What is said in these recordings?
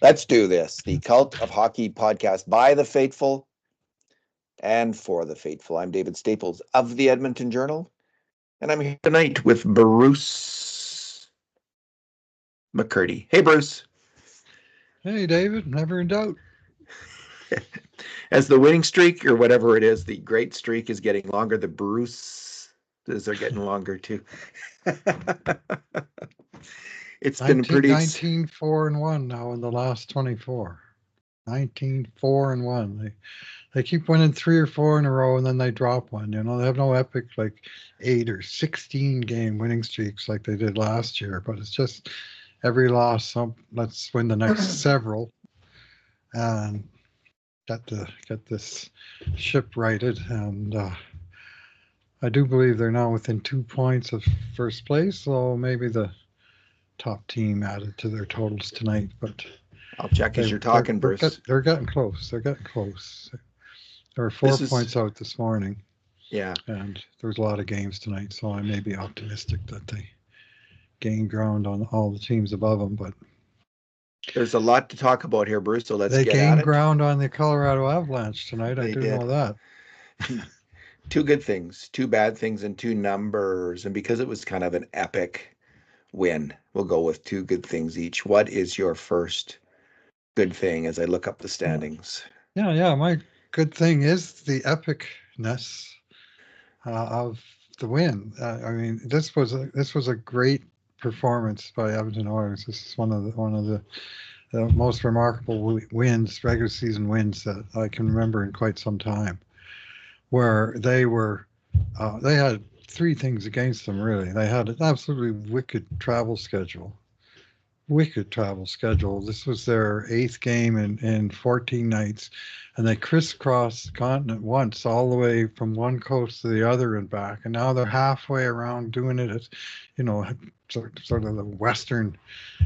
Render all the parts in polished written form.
Let's do this. The Cult of Hockey podcast by the faithful and for the faithful. I'm David Staples of the Edmonton Journal, and I'm here tonight with Bruce McCurdy. Hey, Bruce. Hey, David. Never in doubt. As the winning streak, or whatever it is, the great streak is getting longer. The Bruces are getting longer too. It's been pretty 19-4-1 now in the last 24. 19-4-1. They keep winning 3 or 4 in a row and then they drop one. You know, they have no epic like 8 or 16 game winning streaks like they did last year. But it's just every loss. So let's win the next several and get this ship righted. And I do believe they're now within 2 points of first place. So maybe the top team added to their totals tonight, but I'll check as you're talking, Bruce. They're getting close. They're getting close. There were 4 points out this morning. Yeah. And there's a lot of games tonight, so I may be optimistic that they gain ground on all the teams above them, but there's a lot to talk about here, Bruce, so let's get at it. They gained ground on the Colorado Avalanche tonight. I do know that. 2 good things, 2 bad things, and 2 numbers. And because it was kind of an epic win, we'll go with 2 good things each. What is your first good thing as I look up the standings? Yeah. My good thing is the epicness of the win. I mean, this was a great performance by Edmonton Oilers. This is one of the most remarkable wins, regular season wins that I can remember in quite some time, where they had 3 things against them, really. They had an absolutely wicked travel schedule. This was their 8th game in 14 nights, and they crisscrossed the continent once, all the way from one coast to the other and back. And now they're halfway around doing it at, sort of the western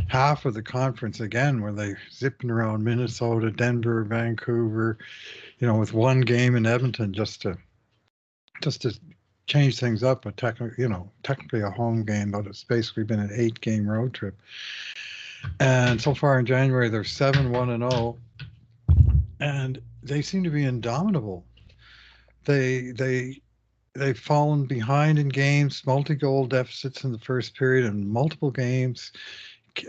half of the conference again, where they're zipping around Minnesota, Denver, Vancouver, with 1 game in Edmonton just to change things up. But technically a home game, but it's basically been an 8-game road trip. And so far in January, they're 7-1-0, and they seem to be indomitable. They've fallen behind in games, multi-goal deficits in the first period in multiple games,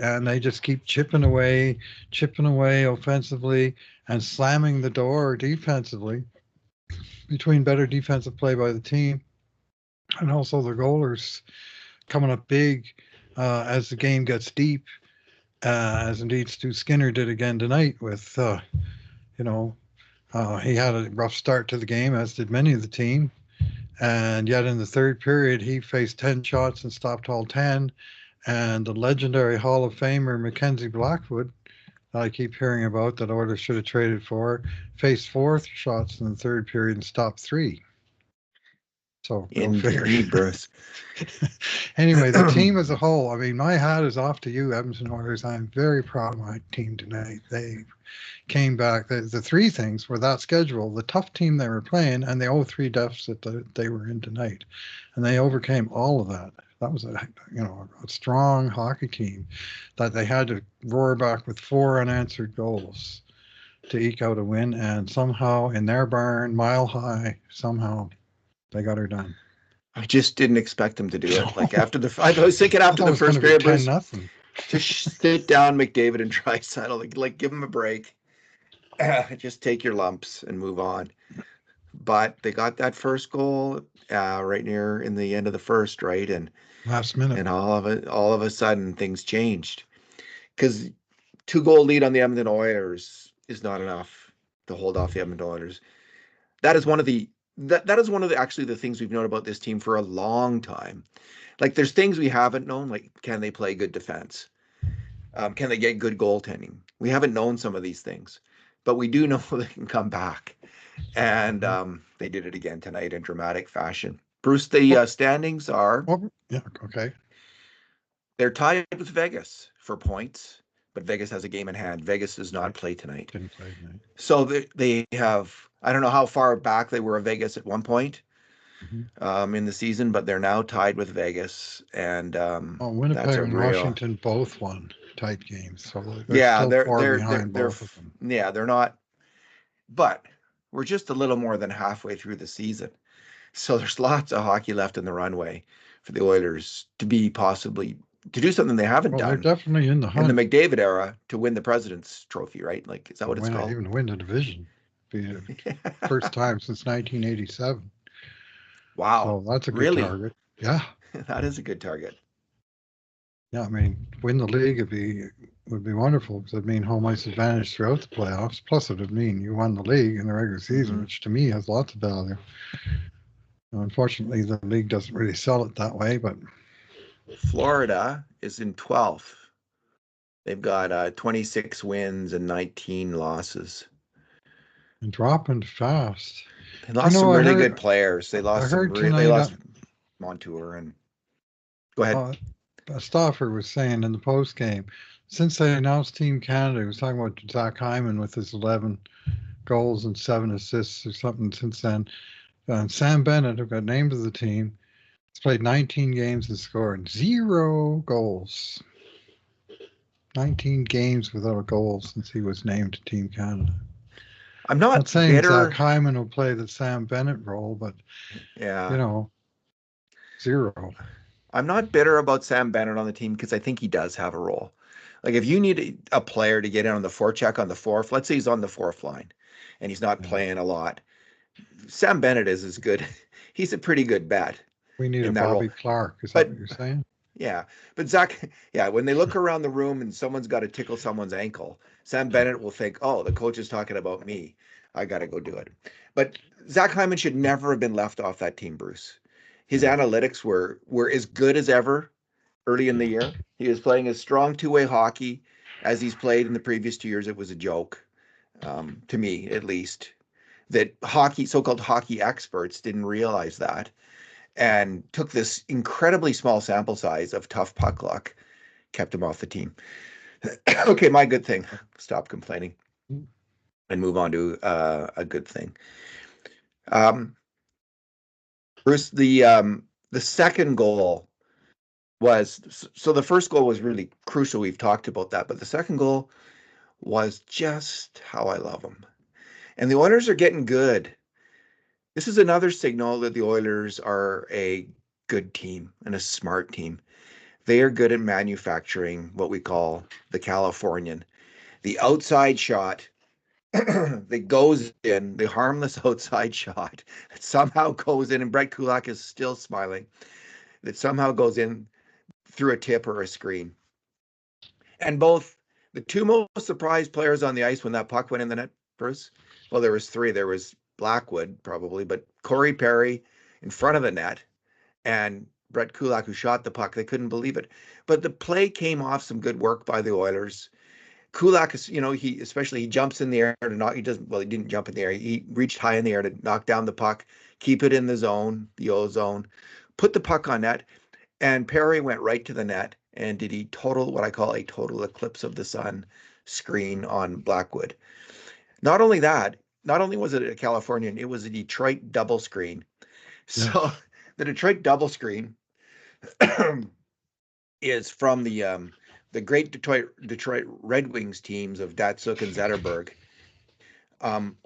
and they just keep chipping away offensively and slamming the door defensively between better defensive play by the team and also the goalers coming up big as the game gets deep, as indeed Stu Skinner did again tonight with, he had a rough start to the game, as did many of the team. And yet in the third period, he faced 10 shots and stopped all 10. And the legendary Hall of Famer Mackenzie Blackwood, that I keep hearing about, that Oilers should have traded for, faced 4 shots in the third period and stopped 3. So indeed, Bruce. Anyway, the team as a whole, I mean, my hat is off to you, Edmonton Oilers. I'm very proud of my team tonight. They came back. The 3 things were that schedule, the tough team they were playing, and the 0-3 deficit that they were in tonight. And they overcame all of that. That was a strong hockey team that they had to roar back with 4 unanswered goals to eke out a win. And somehow in their barn, mile high, somehow they got her done. I just didn't expect them to do it. Like I was thinking after the first period, Bruce, just sit down, McDavid and Draisaitl, like give them a break. Just take your lumps and move on. But they got that first goal right near in the end of the first, right? And last minute, and all of a sudden things changed, because 2-goal lead on the Edmonton Oilers is not enough to hold off the Edmonton Oilers. That is one of the actually the things we've known about this team for a long time. Like, there's things we haven't known, like, can they play good defense? Can they get good goaltending? We haven't known some of these things, but we do know they can come back. And they did it again tonight in dramatic fashion. Bruce, the standings are... okay. They're tied with Vegas for points, but Vegas has a game in hand. Vegas does not play tonight. Didn't play tonight. So they have... I don't know how far back they were of Vegas at one point in the season, but they're now tied with Vegas. And Winnipeg and Washington both won. tight games. So they're Yeah, still far behind both of them. yeah, they're not, but we're just a little more than halfway through the season. So there's lots of hockey left in the runway for the Oilers to be possibly to do something they haven't Well, they're done definitely in the in the hunt. McDavid era to win the President's Trophy, right? Like, is that what it's called? Even win the division. Be the first time since 1987. Wow, So that's a good really? target. Yeah. That is a good target. Yeah, I mean, win the league would be wonderful because it'd mean home ice advantage throughout the playoffs. Plus, it would mean you won the league in the regular season, which to me has lots of value. Unfortunately, the league doesn't really sell it that way, but Florida is in 12th. They've got 26 wins and 19 losses. and dropping fast. They lost some really good players. They lost tonight, they lost Montour and go ahead. Stauffer was saying in the post game, since they announced Team Canada, he was talking about Zach Hyman with his 11 goals and 7 assists or something since then. And Sam Bennett, who got named to the team, has played 19 games and scored 0 goals. 19 games without a goal since he was named to Team Canada. I'm not saying bitter. Zach Hyman will play the Sam Bennett role, but yeah, 0. I'm not bitter about Sam Bennett on the team because I think he does have a role. Like if you need a player to get in on the forecheck on the fourth, let's say he's on the fourth line and he's not playing a lot. Sam Bennett is as good. He's a pretty good bet. We need a Bobby Clark. Is that what you're saying? Yeah, but Zach, when they look around the room and someone's got to tickle someone's ankle, Sam Bennett will think, oh, the coach is talking about me. I got to go do it. But Zach Hyman should never have been left off that team, Bruce. His analytics were as good as ever early in the year. He was playing as strong two-way hockey as he's played in the previous 2 years. It was a joke, to me at least, that so-called hockey experts didn't realize that and took this incredibly small sample size of tough puck luck, kept him off the team. Okay, my good thing. Stop complaining and move on to a good thing. Bruce, the second goal was, so the first goal was really crucial. We've talked about that, but the second goal was just how I love them. And the Oilers are getting good. This is another signal that the Oilers are a good team and a smart team. They are good at manufacturing what we call the Californian, the outside shot that goes in, the harmless outside shot that somehow goes in, and Brett Kulak is still smiling, that somehow goes in through a tip or a screen. And both the two most surprised players on the ice when that puck went in the net, Bruce, well, there was 3. There was Blackwood probably, but Corey Perry in front of the net and Brett Kulak, who shot the puck. They couldn't believe it. But the play came off some good work by the Oilers. Kulak is, he jumps in the air to knock. He didn't jump in the air. He reached high in the air to knock down the puck, keep it in the zone, the O zone, put the puck on net, and Perry went right to the net and did what I call a total eclipse of the sun screen on Blackwood. Not only was it a Californian, it was a Detroit double screen. So the Detroit double screen is from the great Detroit Red Wings teams of Datsuk and Zetterberg,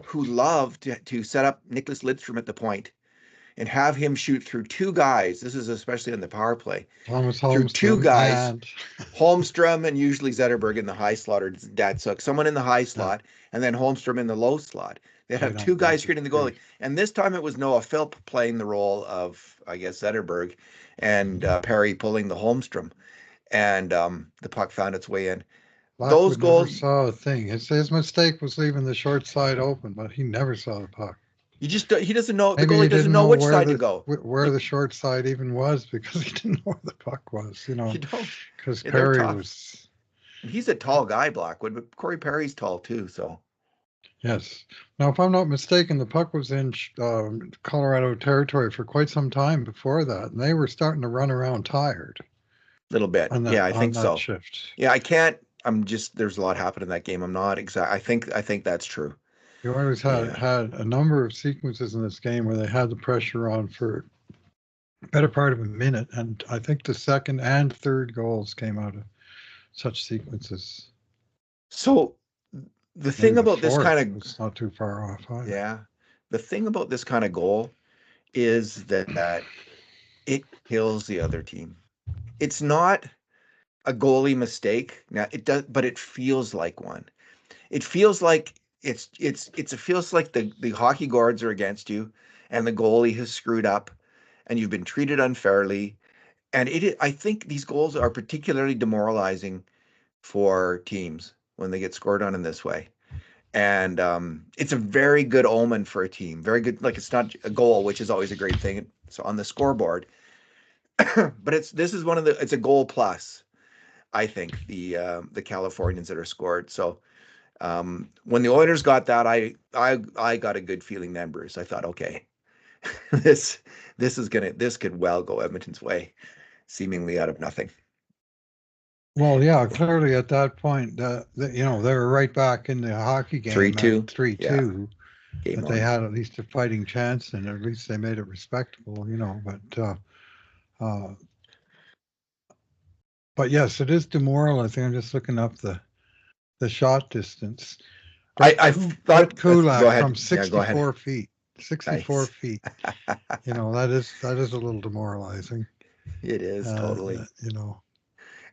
who loved to set up Nicholas Lidstrom at the point and have him shoot through 2 guys. This is especially in the power play. Through 2 guys, Holmstrom and usually Zetterberg in the high slot or Datsuk, someone in the high slot, and then Holmstrom in the low slot. They'd have 2 guys screening the goalie. And this time it was Noah Philp playing the role of, I guess, Zetterberg and Perry pulling the Holmstrom. And the puck found its way in. Those goals never saw a thing. His mistake was leaving the short side open, but he never saw the puck. He doesn't know. The goalie doesn't know which side to go. Where the short side even was because he didn't know where the puck was. Because Perry was. He's a tall guy, Blackwood, but Corey Perry's tall too. So. Yes. Now, if I'm not mistaken, the puck was in Colorado territory for quite some time before that, and they were starting to run around tired. A little bit. I think so. Shift. Yeah, I can't. There's a lot happened in that game. I'm not exact. I think that's true. You always had a number of sequences in this game where they had the pressure on for a better part of a minute, and I think the second and third goals came out of such sequences. So the thing Maybe the about this fourth kind of was not too far off either. yeah, the thing about this kind of goal is that it kills the other team. It's not a goalie mistake. Now it does, but it feels like one. It feels like it feels like the hockey guards are against you and the goalie has screwed up and you've been treated unfairly. And I think these goals are particularly demoralizing for teams when they get scored on in this way. And it's a very good omen for a team. Very good. Like it's not a goal, which is always a great thing. So on the scoreboard, but it's a goal plus. I think the Californians that are scored. So when the Oilers got that, I got a good feeling then, Bruce. I thought, okay, this this could well go Edmonton's way, seemingly out of nothing. Well, yeah, clearly at that point, they were right back in the hockey game 3-2. at 3-2. Yeah. But they had at least a fighting chance, and at least they made it respectable, But yes, it is demoralizing. I'm just looking up the shot distance. I thought Kulak go ahead. from 64 feet. 64 Nice. feet. That is a little demoralizing. It is totally.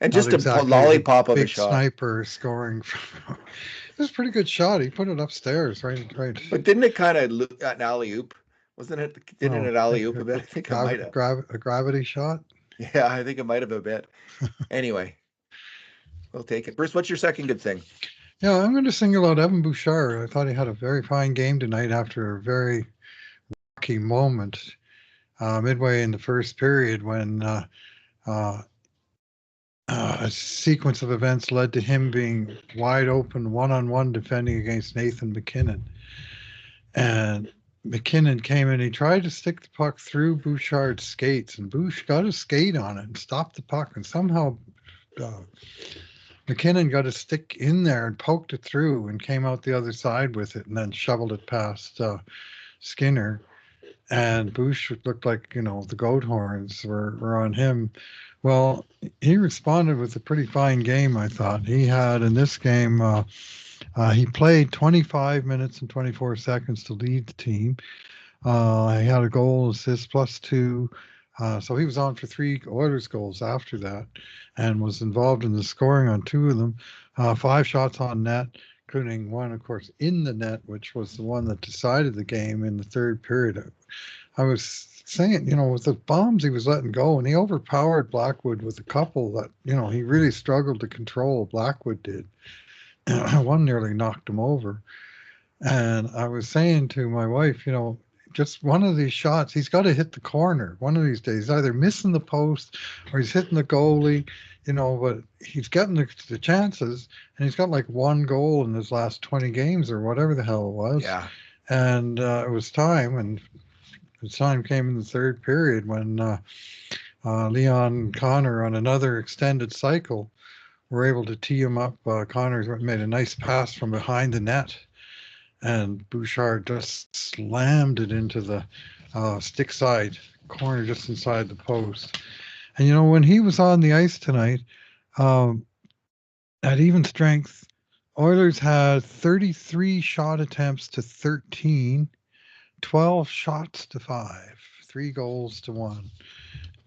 And just exactly a lollipop of a shot. Sniper scoring. It was a pretty good shot. He put it upstairs, right. But didn't it kind of look an alley oop? Wasn't it? Didn't it alley oop a bit? I think it might have. A gravity shot. Yeah, I think it might have a bit. Anyway, we'll take it. Bruce, what's your second good thing? Yeah, I'm going to single out Evan Bouchard. I thought he had a very fine game tonight after a very rocky moment midway in the first period when a sequence of events led to him being wide open one-on-one defending against Nathan MacKinnon. And MacKinnon came in, he tried to stick the puck through Bouchard's skates, and Bouch got a skate on it and stopped the puck, and somehow MacKinnon got a stick in there and poked it through and came out the other side with it and then shoveled it past Skinner. And Bouch looked like, the goat horns were on him. Well, he responded with a pretty fine game, I thought. He had, in this game, he played 25 minutes and 24 seconds to lead the team. He had a goal, assist, +2. So he was on for 3 Oilers goals after that and was involved in the scoring on 2 of them. 5 shots on net, including one, of course, in the net, which was the one that decided the game in the third period. I was saying, with the bombs he was letting go, and he overpowered Blackwood with a couple that, he really struggled to control. Blackwood did. One nearly knocked him over. And I was saying to my wife, just one of these shots, he's got to hit the corner one of these days. He's either missing the post or he's hitting the goalie, but he's getting the chances, and he's got like 1 goal in his last 20 games or whatever the hell it was. Yeah. And it was time, and the time came in the third period when Leon Connor, on another extended cycle, were able to tee him up. Connor made a nice pass from behind the net, and Bouchard just slammed it into the stick side corner just inside the post. And, when he was on the ice tonight, at even strength, Oilers had 33 shot attempts to 13, 12 shots to 5, 3 goals to 1.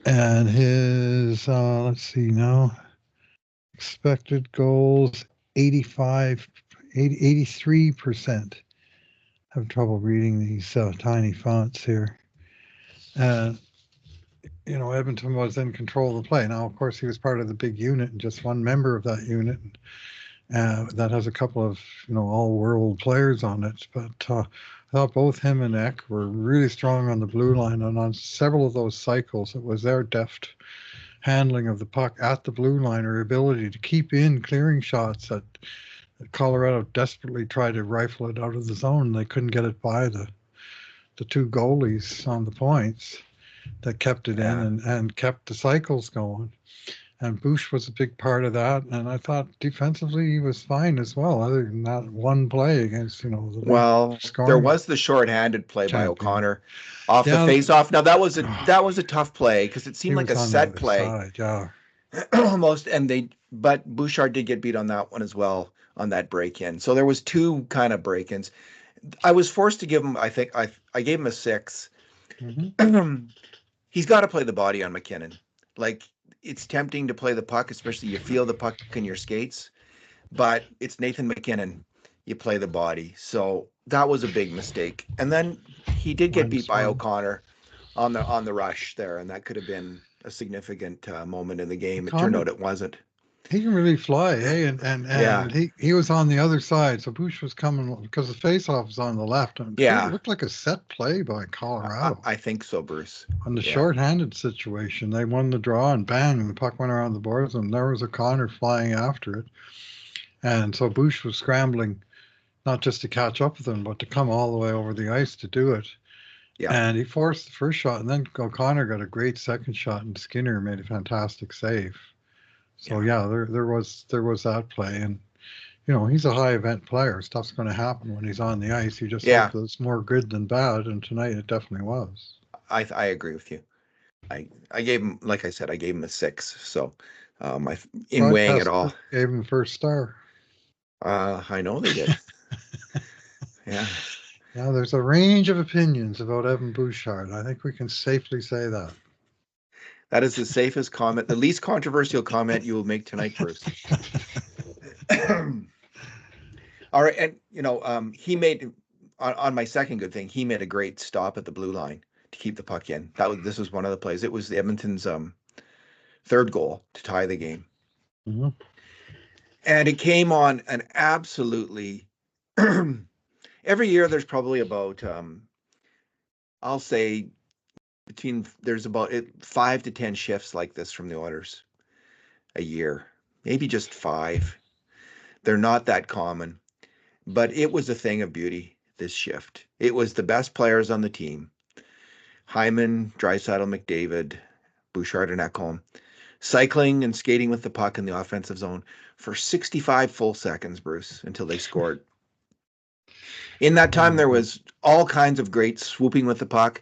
And his, let's see now, expected goals, 83%. Have trouble reading these tiny fonts here. Edmonton was in control of the play. Now, of course, he was part of the big unit and just one member of that unit. That has a couple of, all-world players on it. But I thought both him and Eck were really strong on the blue line. And on several of those cycles, it was their deft handling of the puck at the blue line, or ability to keep in clearing shots that Colorado desperately tried to rifle it out of the zone. They couldn't get it by the 2 goalies on the points that kept it in and kept the cycles going. And Bouch was a big part of that. And I thought defensively he was fine as well, other than that one play against, there was the shorthanded play by O'Connor off the face-off. Now that was a tough play because it seemed like a set play. Side, yeah. almost, but Bouchard did get beat on that one as well on that break-in. So there was two kind of break-ins. I was forced to give him. I think I gave him a 6. He's got to play the body on McKinnon. Like, it's tempting to play the puck, especially you feel the puck in your skates, but it's Nathan McKinnon. You play the body. So that was a big mistake. And then he did get beat by O'Connor on the rush there, and that could have been a significant moment in the game. It turned out it wasn't. He can really fly, eh? And he was on the other side, so Bush was coming because the faceoff was on the left. And it looked like a set play by Colorado. I think so, Bruce. On the shorthanded situation, they won the draw, and bang, the puck went around the boards, and there was O'Connor flying after it. And so Bush was scrambling, not just to catch up with him, but to come all the way over the ice to do it. Yeah. And he forced the first shot, and then O'Connor got a great second shot, and Skinner made a fantastic save. So there was that play, and he's a high event player. Stuff's going to happen when he's on the ice. You just hope that it's more good than bad, and tonight it definitely was. I agree with you. I gave him, like I said, I gave him a 6. So weighing it all, gave him the first star. I know they did. Yeah. Yeah, there's a range of opinions about Evan Bouchard. I think we can safely say that. That is the safest comment, the least controversial comment you will make tonight, Bruce. All right, and he made on my second good thing. He made a great stop at the blue line to keep the puck in. This was one of the plays. It was Edmonton's third goal to tie the game, and it came on an absolutely. Every year, there's probably about I'll say. There's about 5 to 10 shifts like this from the Oilers a year, maybe just 5. They're not that common, but it was a thing of beauty, this shift. It was the best players on the team. Hyman, Draisaitl, McDavid, Bouchard, and Ekholm cycling and skating with the puck in the offensive zone for 65 full seconds, Bruce, until they scored. In that time, there was all kinds of great swooping with the puck.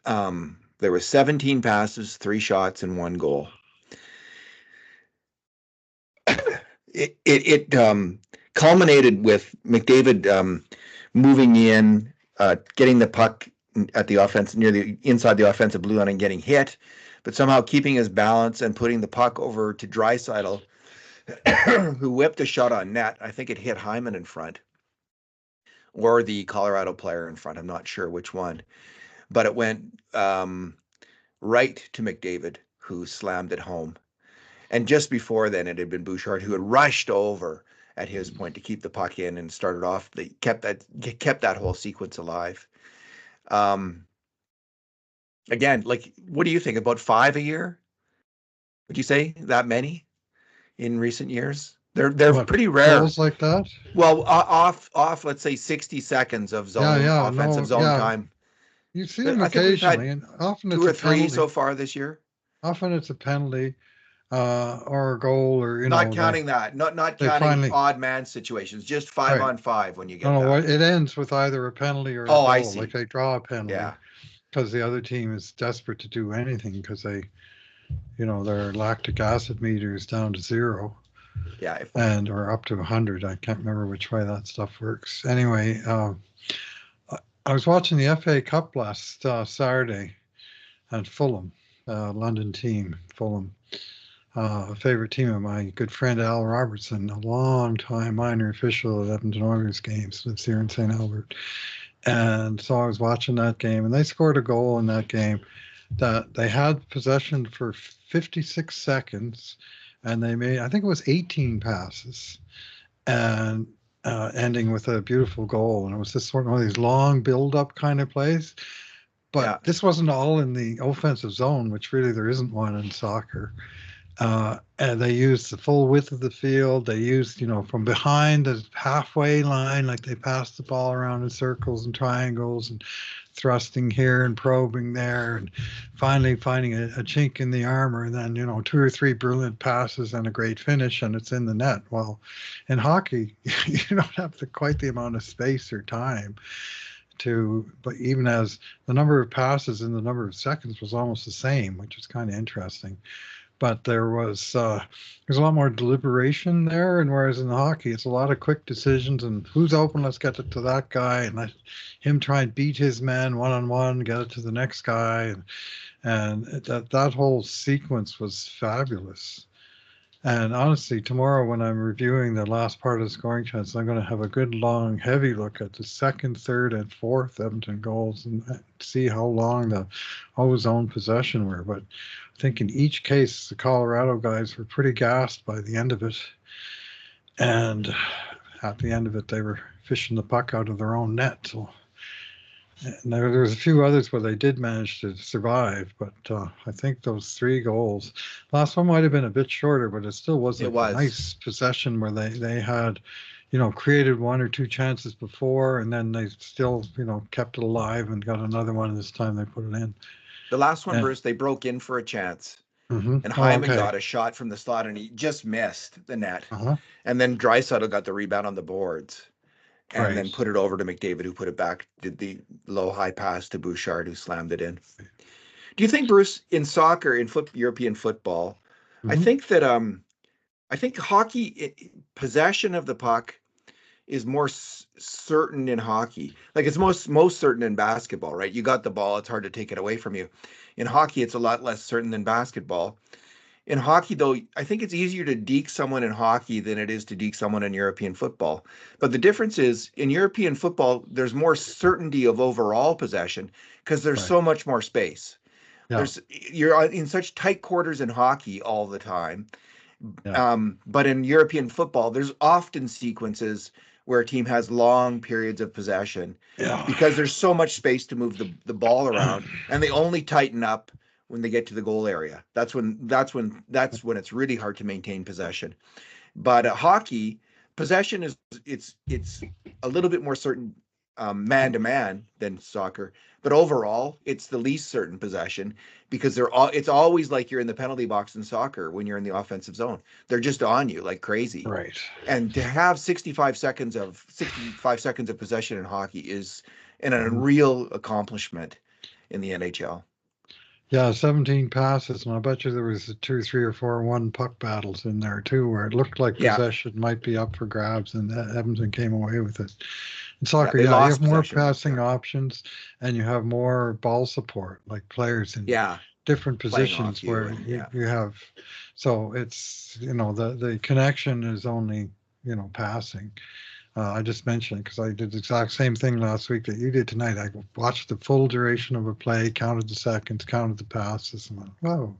There were 17 passes, 3 shots, and 1 goal. It culminated with McDavid moving in, getting the puck at the offense inside the offensive blue line and getting hit, but somehow keeping his balance and putting the puck over to Draisaitl, who whipped a shot on net. I think it hit Hyman in front, or the Colorado player in front. I'm not sure which one. But it went right to McDavid, who slammed it home. And just before then, it had been Bouchard who had rushed over at his point to keep the puck in and started off. They kept that whole sequence alive. Again, like, what do you think? About 5 a year? Would you say that many in recent years? They're pretty rare. Goals like that? Well, off. Let's say 60 seconds of offensive zone time. You see them occasionally, and often it's 2 or 3 so far this year. Often it's a penalty or a goal, or not counting that, not counting odd man situations, just 5-on-5 when you get that. It ends with either a penalty or a goal. I see. Like they draw a penalty because the other team is desperate to do anything because they, their lactic acid meter is down to 0. Yeah, or up to 100. I can't remember which way that stuff works. Anyway. I was watching the FA Cup last Saturday at Fulham, London team, Fulham, a favorite team of my good friend Al Robertson, a long-time minor official at Edmonton Oilers games, lives here in St. Albert. And so I was watching that game, and they scored a goal in that game that they had possession for 56 seconds, and they made, I think it was 18 passes. And ending with a beautiful goal. And it was just sort of one of these long build-up kind of plays. But this wasn't all in the offensive zone, which really there isn't one in soccer. And they used the full width of the field. They used, from behind the halfway line, like they passed the ball around in circles and triangles and thrusting here and probing there, and finally finding a chink in the armor, and then 2 or 3 brilliant passes and a great finish, and it's in the net. Well, in hockey, you don't have quite the amount of space or time but even as the number of passes and the number of seconds was almost the same, which is kind of interesting. but there's a lot more deliberation there, and whereas in hockey it's a lot of quick decisions and who's open, let's get it to that guy, and let him try and beat his man one-on-one, get it to the next guy, and that whole sequence was fabulous. And honestly, tomorrow when I'm reviewing the last part of the scoring chance, I'm going to have a good long, heavy look at the second, third, and fourth Edmonton goals and see how long the zone possession were. But I think in each case, the Colorado guys were pretty gassed by the end of it. And at the end of it, they were fishing the puck out of their own net. So and there was a few others where they did manage to survive, but I think those 3 goals. Last one might have been a bit shorter, but it still was a nice possession where they had, created 1 or 2 chances before, and then they still, kept it alive and got another one this time they put it in. The last one, Bruce, they broke in for a chance. Mm-hmm. And Hyman got a shot from the slot, and he just missed the net. Uh-huh. And then Draisaitl got the rebound on the boards. And then put it over to McDavid, who put it back, did the low-high pass to Bouchard, who slammed it in. Do you think, Bruce, in soccer, in European football, I think that I think hockey possession of the puck is more certain in hockey. Like it's most certain in basketball, right? You got the ball; it's hard to take it away from you. In hockey, it's a lot less certain than basketball. In hockey, though, I think it's easier to deke someone in hockey than it is to deke someone in European football. But the difference is, in European football, there's more certainty of overall possession because there's so much more space. Yeah. You're in such tight quarters in hockey all the time. Yeah. But in European football, there's often sequences where a team has long periods of possession because there's so much space to move the ball around, and they only tighten up when they get to the goal area. That's when it's really hard to maintain possession. But hockey, possession it's a little bit more certain man to man than soccer, but overall it's the least certain possession because it's always like you're in the penalty box in soccer when you're in the offensive zone. They're just on you like crazy. Right. And to have 65 seconds of possession in hockey is an unreal accomplishment in the NHL. Yeah, 17 passes, and I bet you there was 2, 3, or 4 1 puck battles in there too, where it looked like possession might be up for grabs, and Edmonton came away with it. In soccer, you have more passing options, and you have more ball support, like players in different positions where you have. So it's the connection is only passing. I just mentioned because I did the exact same thing last week that you did tonight. I watched the full duration of a play, counted the seconds, counted the passes, and went, "Whoa,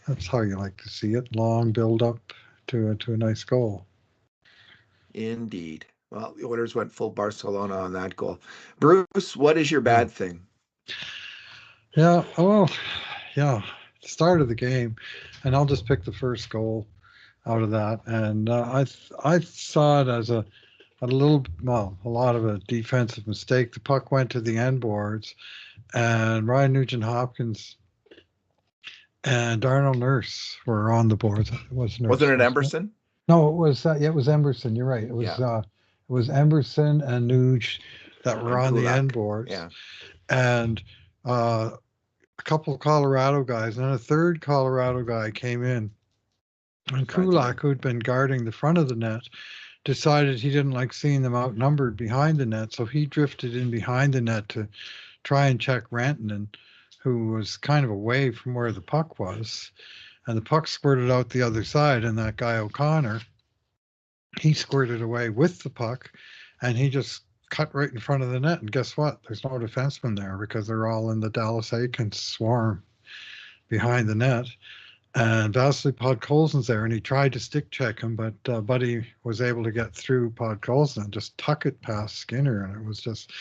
that's how you like to see it." Long build up to a nice goal. Indeed. Well, the Oilers went full Barcelona on that goal. Bruce, what is your bad thing? Yeah, start of the game, and I'll just pick the first goal out of that, and I saw it as a lot of a defensive mistake. The puck went to the end boards, and Ryan Nugent-Hopkins and Darnell Nurse were on the boards. Wasn't it Emberson? No, it was Emberson. You're right. It was Emberson and Nuge that were on the end boards. Yeah. And a couple of Colorado guys, and then a third Colorado guy came in. And Kulak, who'd been guarding the front of the net, decided he didn't like seeing them outnumbered behind the net, so he drifted in behind the net to try and check Rantanen, who was kind of away from where the puck was, and the puck squirted out the other side, and that guy O'Connor, he squirted away with the puck, and he just cut right in front of the net, and guess what? There's no defenseman there because they're all in the Dallas Eakins swarm behind the net. And Vasily Podkolzin's there, and he tried to stick check him, but Buddy was able to get through Podkolzin and just tuck it past Skinner. And it was just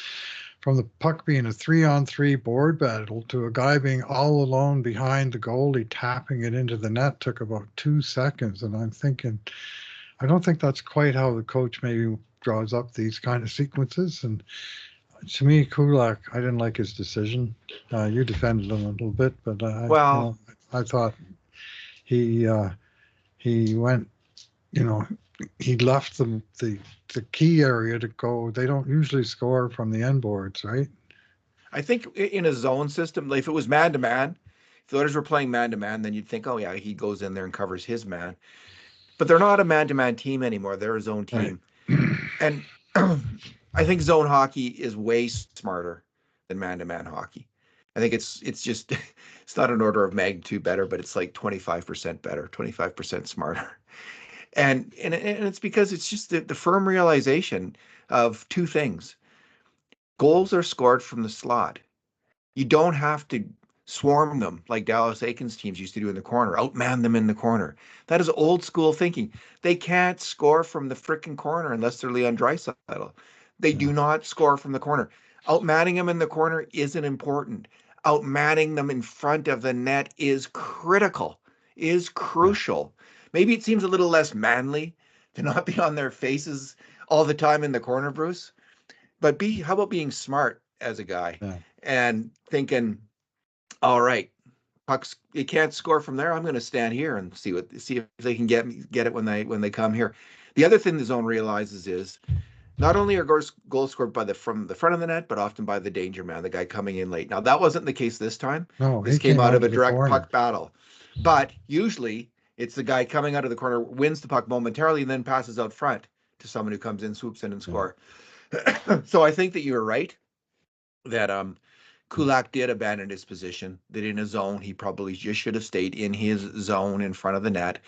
from the puck being a 3-on-3 board battle to a guy being all alone behind the goalie tapping it into the net took about 2 seconds. And I'm thinking, I don't think that's quite how the coach maybe draws up these kind of sequences. And to me, Kulak, I didn't like his decision. You defended him a little bit, but I thought he went, he left the key area to go. They don't usually score from the end boards, right? I think in a zone system, like if it was man to man, the Oilers were playing man-to-man, then you'd think, oh, yeah, he goes in there and covers his man. But they're not a man-to-man team anymore. They're a zone team. Right. And I think zone hockey is way smarter than man-to-man hockey. I think it's just it's not an order of magnitude better, but it's like 25% better, 25% smarter. And it's because it's just the firm realization of two things. Goals are scored from the slot. You don't have to swarm them like Dallas Eakins teams used to do in the corner, outman them in the corner. That is old school thinking. They can't score from the frickin' corner unless they're Leon Draisaitl. They do not score from the corner. Outmanning them in the corner isn't important. Outmanning them in front of the net is critical, is crucial. Maybe it seems a little less manly to not be on their faces all the time in the corner, Bruce. But how about being smart as a guy and thinking, all right, pucks, you can't score from there. I'm going to stand here and see if they can get it when they come here. The other thing the zone realizes is not only are goals scored from the front of the net, but often by the danger man, the guy coming in late. Now that wasn't the case this time. No, this came out of a direct corner. Puck battle, but usually it's the guy coming out of the corner, wins the puck momentarily, and then passes out front to someone who comes in, swoops in, and score. So I think that you were right that Kulak did abandon his position, that in his zone, he probably just should have stayed in his zone in front of the net.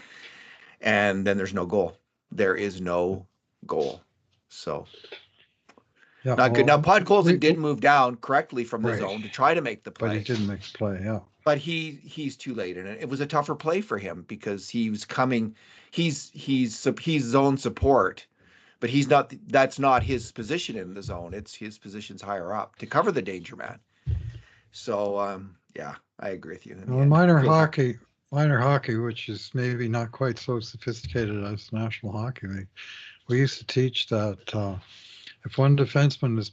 And then there's no goal. There is no goal. So not good. Now, Podkolzin did move down correctly from the zone to try to make the play. But he didn't make the play, But he's too late. And it was a tougher play for him because he was coming, he's zone support. But that's not his position in the zone. It's his position's higher up to cover the danger man. So, yeah, I agree with you. Well, minor hockey, which is maybe not quite so sophisticated as National Hockey League, we used to teach that if one defenseman is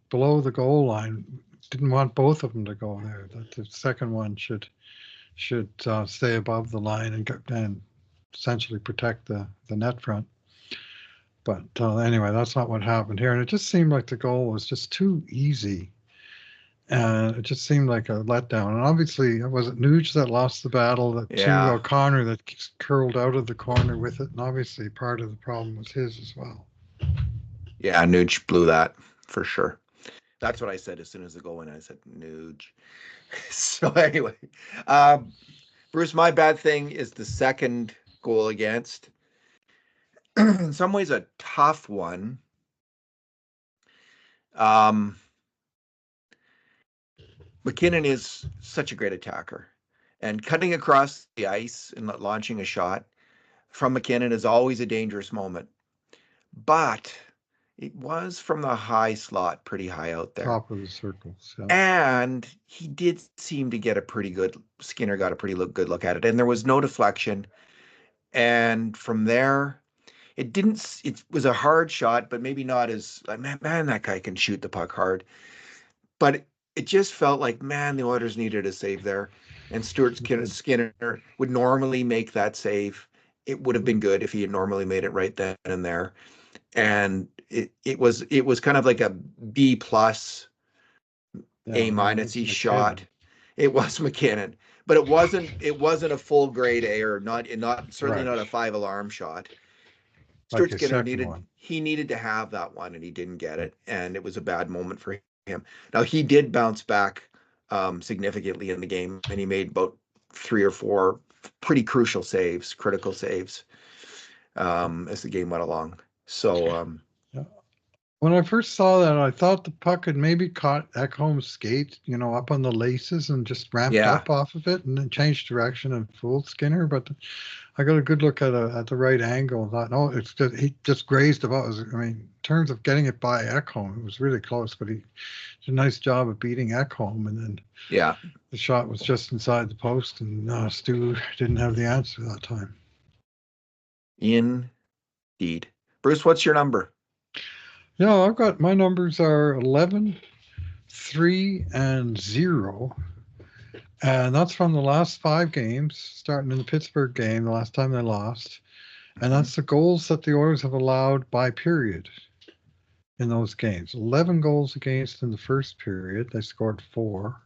below the goal line, didn't want both of them to go there, that the second one should stay above the line and essentially protect the net front. But anyway, that's not what happened here. And it just seemed like the goal was just too easy. And it just seemed like a letdown. And obviously, was it Nuge that lost the battle? To O'Connor that curled out of the corner with it. And obviously, part of the problem was his as well. Yeah, Nuge blew that for sure. That's what I said as soon as the goal went. I said, Nuge. So anyway, Bruce, my bad thing is the second goal against. In some ways, a tough one. McKinnon is such a great attacker, and cutting across the ice and launching a shot from McKinnon is always a dangerous moment. But it was from the high slot, pretty high out there. Top of the circles. Yeah. And he did seem to get Skinner got a pretty good look at it, and there was no deflection. And from there, it was a hard shot, but maybe not as, man, that guy can shoot the puck hard. But it just felt like, man, the Oilers needed a save there. And Stuart Skinner would normally make that save. It would have been good if he had normally made it right then and there. And it was kind of like a B plus, A minus shot. It was McKinnon, but it wasn't a full grade A, or certainly not a 5 alarm shot. Stuart Skinner needed to have that one, and he didn't get it, and it was a bad moment for him. Now he did bounce back significantly in the game, and he made about 3 or 4 pretty crucial saves, critical saves, as the game went along. So when I first saw that, I thought the puck had maybe caught Ekholm's skate, up on the laces and just ramped up off of it and then changed direction and fooled Skinner. But I got a good look at the right angle and thought, no, he just grazed about. In terms of getting it by Ekholm, it was really close, but he did a nice job of beating Ekholm. And then the shot was just inside the post, and Stu didn't have the answer that time. Indeed. Bruce, what's your number? Yeah, I've got, my numbers are 11, 3, and 0. And that's from the last 5 games, starting in the Pittsburgh game, the last time they lost. And that's the goals that the Oilers have allowed by period in those games. 11 goals against in the first period. They scored 4.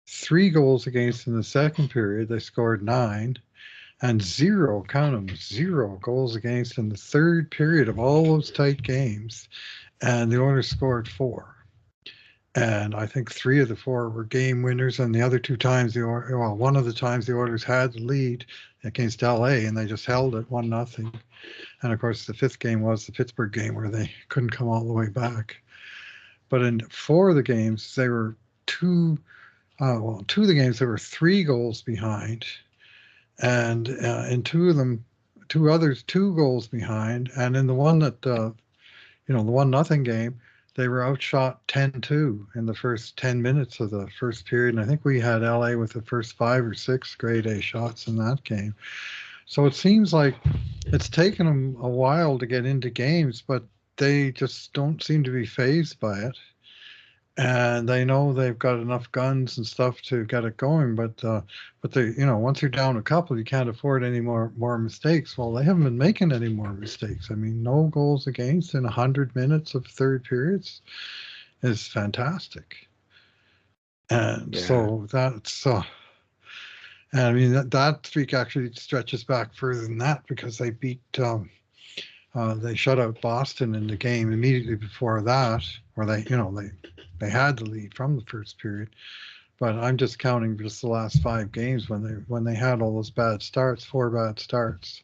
3 goals against in the second period. They scored 9, and 0, count them, 0 goals against in the third period of all those tight games. And the Oilers scored 4. And I think 3 of the 4 were game winners, and the other 2 times one of the times the Oilers had the lead against LA, and they just held it 1-0. And of course, the 5th game was the Pittsburgh game where they couldn't come all the way back. But in 4 of the games, they were 2 of the games they were 3 goals behind, and in 2 of them, 2 others 2 goals behind, and in the one that the 1-0 game, they were outshot 10-2 in the first 10 minutes of the first period. And I think we had LA with the first 5 or 6 grade A shots in that game. So it seems like it's taken them a while to get into games, but they just don't seem to be fazed by it. And they know they've got enough guns and stuff to get it going, but they, once you're down a couple, you can't afford any more mistakes. Well, they haven't been making any more mistakes. I mean, no goals against in 100 minutes of third periods is fantastic. And so that's, and I mean, that streak actually stretches back further than that, because they beat, they shut out Boston in the game immediately before that, where they had the lead from the first period. But I'm just counting just the last 5 games when they had all those bad starts, 4 bad starts.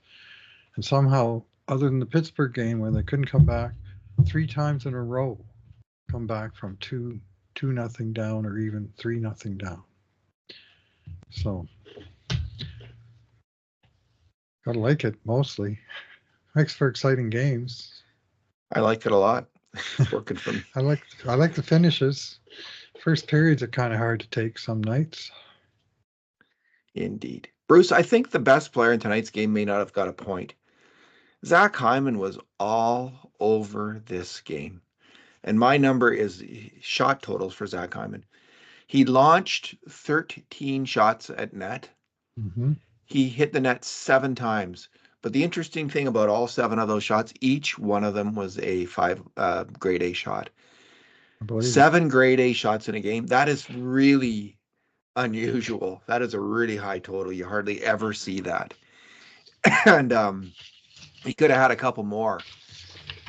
And somehow, other than the Pittsburgh game where they couldn't come back, 3 times in a row, come back from 2-0 down or even 3-0 down. So, gotta like it mostly. Makes for exciting games. I like it a lot. It's working for me. I like the finishes. First periods are kind of hard to take some nights. Indeed. Bruce, I think the best player in tonight's game may not have got a point. Zach Hyman was all over this game. And my number is shot totals for Zach Hyman. He launched 13 shots at net. Mm-hmm. He hit the net 7 times. But the interesting thing about all 7 of those shots, each one of them was a 5 grade A shot. 7 grade A shots in a game. That is really unusual. That is a really high total. You hardly ever see that. And he could have had a couple more.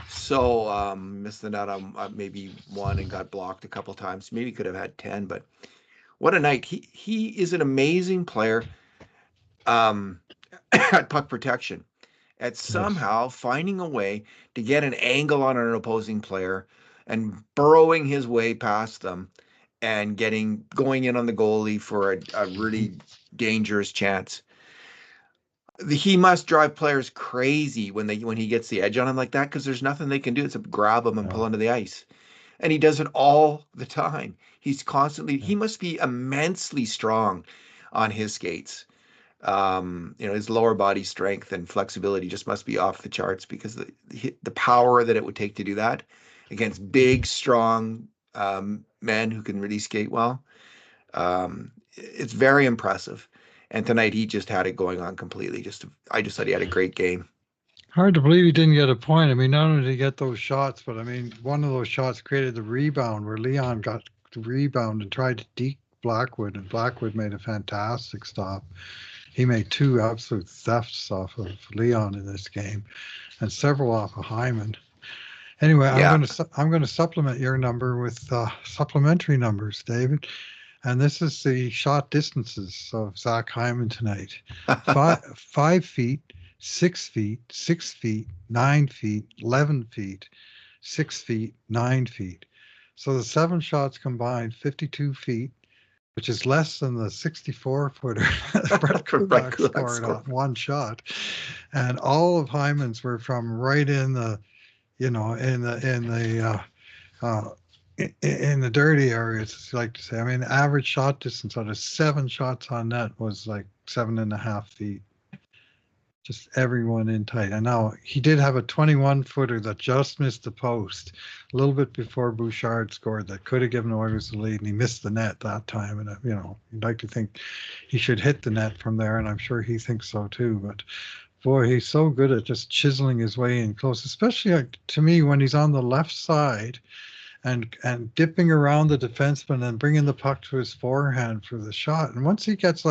So missed the net on maybe 1 and got blocked a couple times. Maybe could have had 10, but what a night. He is an amazing player at puck protection, at somehow finding a way to get an angle on an opposing player and burrowing his way past them and going in on the goalie for a really dangerous chance. He must drive players crazy when he gets the edge on him like that, because there's nothing they can do except grab him and pull onto the ice. And he does it all the time. He's constantly, he must be immensely strong on his skates. His lower body strength and flexibility just must be off the charts, because the power that it would take to do that against big, strong men who can really skate well, it's very impressive. And tonight he just had it going on completely. I just thought he had a great game. Hard to believe he didn't get a point. I mean, not only did he get those shots, but I mean, one of those shots created the rebound where Leon got the rebound and tried to deke Blackwood, and Blackwood made a fantastic stop. He made 2 absolute thefts off of Leon in this game, and several off of Hyman. Anyway, I'm going to supplement your number with supplementary numbers, David. And this is the shot distances of Zach Hyman tonight. 5 feet, 6 feet, 6 feet, 9 feet, 11 feet, 6 feet, 9 feet. So the 7 shots combined, 52 feet, which is less than the 64-footer Brett Kulak scored on 1 shot. And all of Hyman's were from right in the, in the dirty areas, as you like to say. I mean, the average shot distance out of 7 shots on net was like 7.5 feet. Just everyone in tight. And now he did have a 21-footer that just missed the post a little bit before Bouchard scored that could have given Oilers the lead, and he missed the net that time. And, you'd like to think he should hit the net from there, and I'm sure he thinks so too. But boy, he's so good at just chiseling his way in close, especially to me when he's on the left side and dipping around the defenseman and bringing the puck to his forehand for the shot. And once he gets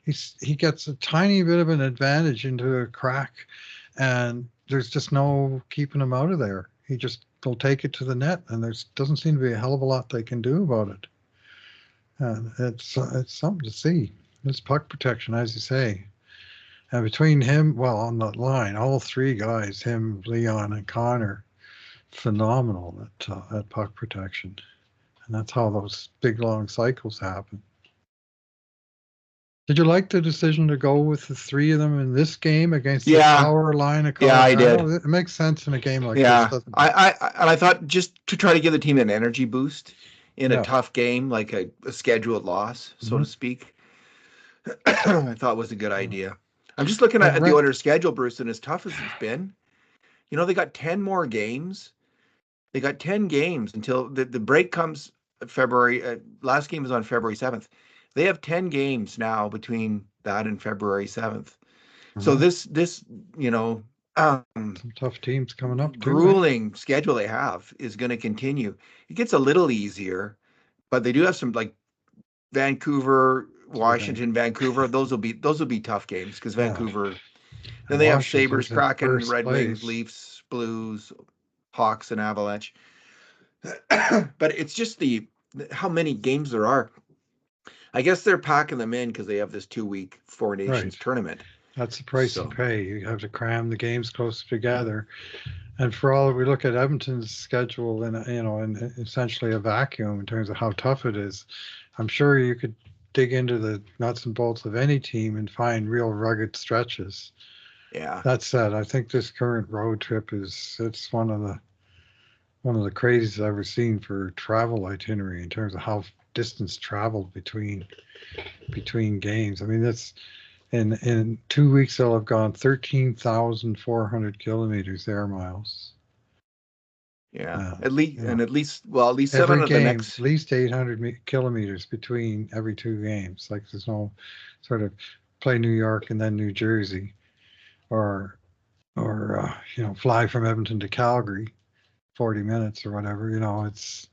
he gets a tiny bit of an advantage into a crack, and there's just no keeping him out of there. He just will take it to the net, and there doesn't seem to be a hell of a lot they can do about it. And it's something to see. This puck protection, as you say. And between him, well, on that line, all three guys, him, Leon, and Connor, phenomenal at puck protection. And that's how those big, long cycles happen. Did you like the decision to go with the three of them in this game against the power line of Colorado? Yeah, I did. It makes sense in a game like this, doesn't it? I thought just to try to give the team an energy boost in a tough game, like a scheduled loss, so to speak. I thought was a good idea. I'm just looking at the Oilers' schedule, Bruce, and as tough as it's been, they got 10 more games. They got 10 games until the break comes February. Last game is on February 7th. They have 10 games now between that and February 7th. So this some tough teams coming up. Grueling schedule they have is going to continue. It gets a little easier, but they do have some like Vancouver, Washington, Vancouver. Those will be tough games because Vancouver. Then they have Sabres, Kraken, Red Wings, Leafs, Blues, Hawks, and Avalanche. But it's just how many games there are. I guess they're packing them in because they have this 2-week Four Nations tournament. That's the price to pay. You have to cram the games closer together. And for all we look at Edmonton's schedule in essentially a vacuum in terms of how tough it is, I'm sure you could dig into the nuts and bolts of any team and find real rugged stretches. Yeah. That said, I think this current road trip it's one of the craziest I've ever seen for travel itinerary in terms of how distance traveled between games. I mean, that's in 2 weeks they'll have gone 13,400 kilometers air miles. Yeah, at least 7 of the next, at least 800 kilometers between every 2 games. Like there's no sort of play New York and then New Jersey, or fly from Edmonton to Calgary, 40 minutes or whatever. It's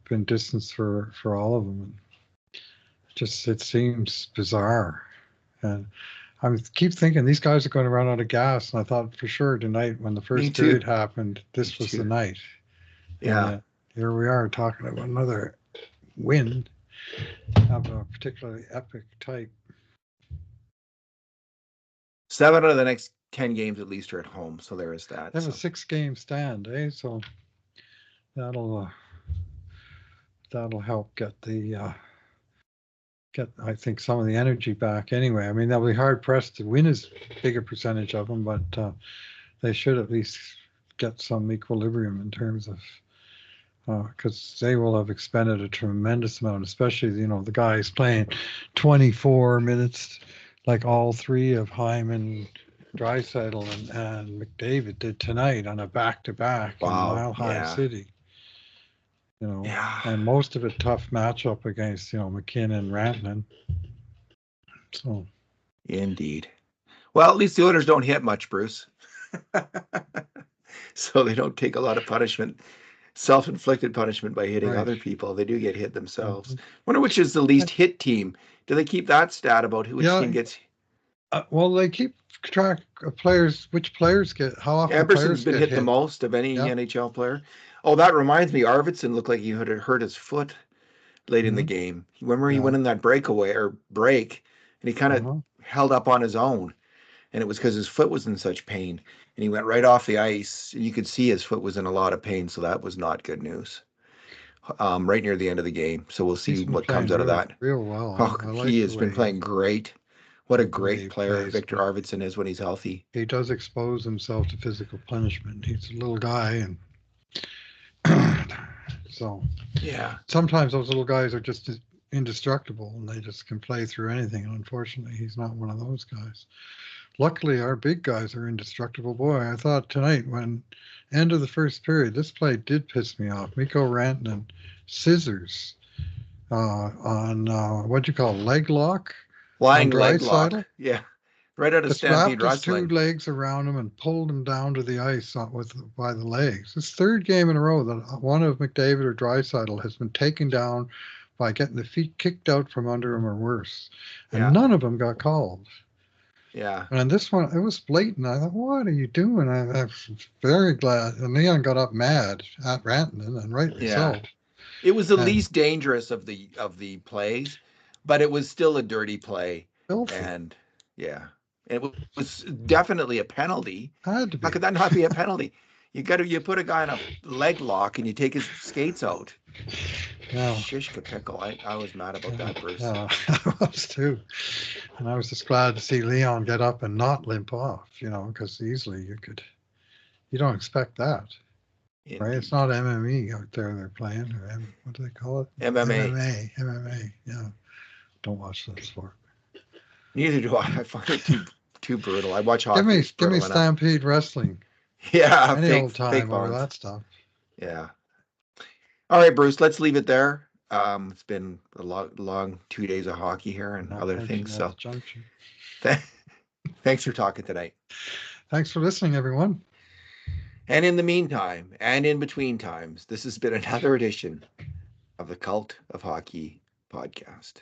been distance for all of them. It seems bizarre, and I keep thinking these guys are going to run out of gas. And I thought for sure tonight when the first period happened, this was the night. Yeah. And, here we are talking about another win of a particularly epic type. 7 out of the next 10 games at least are at home, so there is that. They have a 6-game stand, so that'll help get I think some of the energy back anyway. I mean, they'll be hard pressed to win as big a percentage of them, but they should at least get some equilibrium in terms of because they will have expended a tremendous amount, especially the guys playing 24 minutes, like all three of Hyman, Draisaitl, and McDavid did tonight on a back-to-back in Mile High City. And most of it tough matchup against McKinnon and Rantanen. So, indeed. Well, at least the Oilers don't hit much, Bruce. So they don't take a lot of punishment, self-inflicted punishment by hitting other people. They do get hit themselves. Wonder which is the least hit team. Do they keep that stat about which team gets? Well, they keep track of players. Which players get how often? Eberson's been hit the most of any NHL player. Oh, that reminds me. Arvidsson looked like he had hurt his foot late in the game. Remember he went in that break, and he kind of held up on his own, and it was because his foot was in such pain, and he went right off the ice. And you could see his foot was in a lot of pain, so that was not good news. Right near the end of the game, so we'll see what comes out of that. Real well. He has been playing great. What a great player Victor Arvidsson is when he's healthy. He does expose himself to physical punishment. He's a little guy, and so sometimes those little guys are just indestructible and they just can play through anything. And unfortunately, he's not one of those guys. Luckily, our big guys are indestructible. Boy, I thought tonight when end of the first period, this play did piss me off. Mikko Rantanen scissors on what do you call leg lock? Flying leg lock. Yeah. Right out of Just Stampede wrapped his two Wrestling. legs around him and pulled him down to the ice by the legs. It's third game in a row that one of McDavid or Draisaitl has been taken down by getting the feet kicked out from under him or worse. And Yeah. none of them got called. Yeah. And this one, it was blatant. I thought, what are you doing? I'm very glad. And Leon got up mad at Rantanen, and rightly so. It was the And least dangerous of the plays, but it was still a dirty play. filthy. And yeah, it was definitely a penalty. Had to How be. could that not be a penalty? You put a guy in a leg lock and you take his skates out. Yeah. Shishka pickle. I was mad about that, Bruce. Yeah, I was too. And I was just glad to see Leon get up and not limp off, because easily you don't expect that, right? It's not MMA out there they're playing, or what do they call it? MMA. MMA, yeah. Don't watch that sport. Neither do I. I find it too brutal. I watch hockey. Give me Stampede Wrestling. Yeah, Any old time over that stuff. Yeah. All right, Bruce, let's leave it there. It's been a long 2 days of hockey here and other things. So thanks for talking tonight. Thanks for listening, everyone. And in the meantime, and in between times, this has been another edition of the Cult of Hockey podcast.